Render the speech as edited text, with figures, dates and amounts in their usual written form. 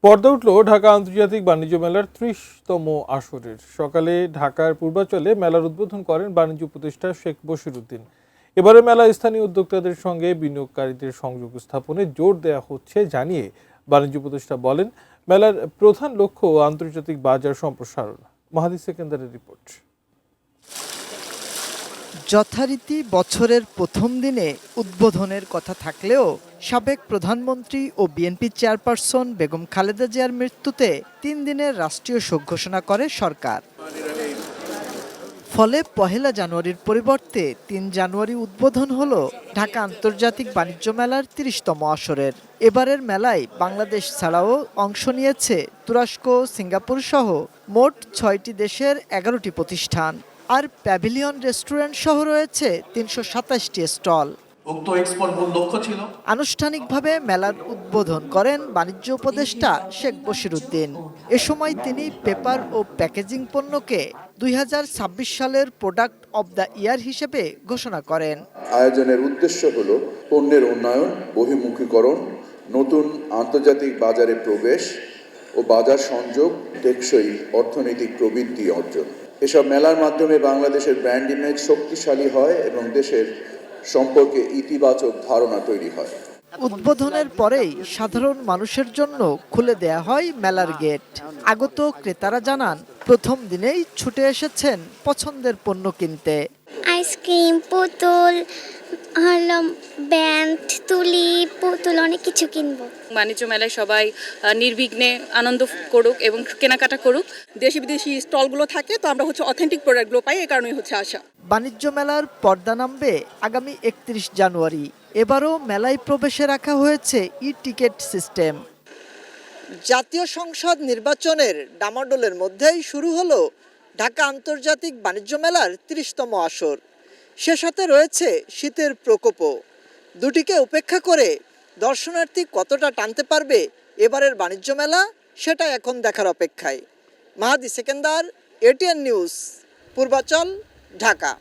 পর্দা উঠল ঢাকা আন্তর্জাতিক বাণিজ্য মেলার ৩০তম আসরের। সকালে ঢাকার পূর্বাচলে মেলার উদ্বোধন করেন বাণিজ্য উপদেষ্টা শেখ বশিরউদ্দিন। এবারে মেলা স্থানীয় উদ্যোক্তাদের সঙ্গে বিনিয়োগকারীদের সংযোগ স্থাপনে জোর দেওয়া হচ্ছে জানিয়ে বাণিজ্য উপদেষ্টা বলেন, মেলার প্রধান লক্ষ্য আন্তর্জাতিক বাজার সম্প্রসারণ। মাহাদি সেকেন্দারের রিপোর্ট। যথারীতি বছরের প্রথম দিনে উদ্বোধনের কথা থাকলেও সাবেক প্রধানমন্ত্রী ও বিএনপি চেয়ারপারসন বেগম খালেদা জিয়ার মৃত্যুতে ৩ দিনের রাষ্ট্রীয় শোক ঘোষণা করে সরকার। ফলে ১ জানুয়ারির পরিবর্তে ৩ জানুয়ারি উদ্বোধন হলো ঢাকা আন্তর্জাতিক বাণিজ্য মেলার ৩০তম আসরের। এবারের মেলায় বাংলাদেশ ছাড়াও অংশ নিয়েছে তুরস্ক, সিঙ্গাপুর সহ মোট ৬টি দেশের ১১টি প্রতিষ্ঠান। আর প্যাভিলিয়ন রেস্টুরেন্ট সহ রয়েছে ৩২৭টি স্টল। উক্ত এক্সপোর মূল লক্ষ্য ছিল আনুষ্ঠানিকভাবে মেলার উদ্বোধন করেন বাণিজ্য উপদেষ্টা শেখ বশিরউদ্দিন। এ সময় তিনি পেপার ও প্যাকেজিং পণ্যকে ২০২৬ সালের প্রোডাক্ট অব দ্য ইয়ার হিসেবে ঘোষণা করেন। আয়োজনের উদ্দেশ্য হল পণ্যের উন্নয়ন, বহির্মুখীকরণ, নতুন আন্তর্জাতিক বাজারে প্রবেশ ও বাজার সংযোগ, টেকসই অর্থনৈতিক প্রবৃদ্ধি অর্জন। এসব মেলার মাধ্যমে বাংলাদেশের ব্র্যান্ড ইমেজ শক্তিশালী হয় এবং দেশের সম্পর্কে ইতিবাচক ধারণা তৈরি হয়। উদ্বোধনের পরেই সাধারণ মানুষের জন্য খুলে দেয়া হয় মেলার গেট। আগত ক্রেতারা জানান, প্রথম দিনেই ছুটে এসেছেন পছন্দের পণ্য কিনতে। আইসক্রিম, পুতুল, ব্যান্ড, তুলি, পুতুল অনেক কিছু কিনবো। বাণিজ্য মেলায় সবাই নির্বিঘ্নে আনন্দ করুক এবং কেনাকাটা করুক। দেশি বিদেশি স্টলগুলো থাকে, তো আমরা অথেন্টিক প্রোডাক্টগুলো পাই, এই কারণেই আসা। বাণিজ্য মেলার পর্দা নামবে আগামী ৩১ জানুয়ারি। এবারও মেলায় প্রবেশে রাখা হয়েছে ই-টিকেট সিস্টেম। জাতীয় সংসদ নির্বাচনের ডামাডোলের মধ্যেই শুরু হলো ঢাকা আন্তর্জাতিক বাণিজ্য মেলার ৩০তম আসর। সে সাথে রয়েছে শীতের প্রকোপও। দুটিকে উপেক্ষা করে দর্শনার্থী কতটা টানতে পারবে এবারের বাণিজ্য মেলা, সেটা এখন দেখার অপেক্ষায়। মাহাদি সেকেন্দার, এটিএন নিউজ, পূর্বাচল, ঢাকা।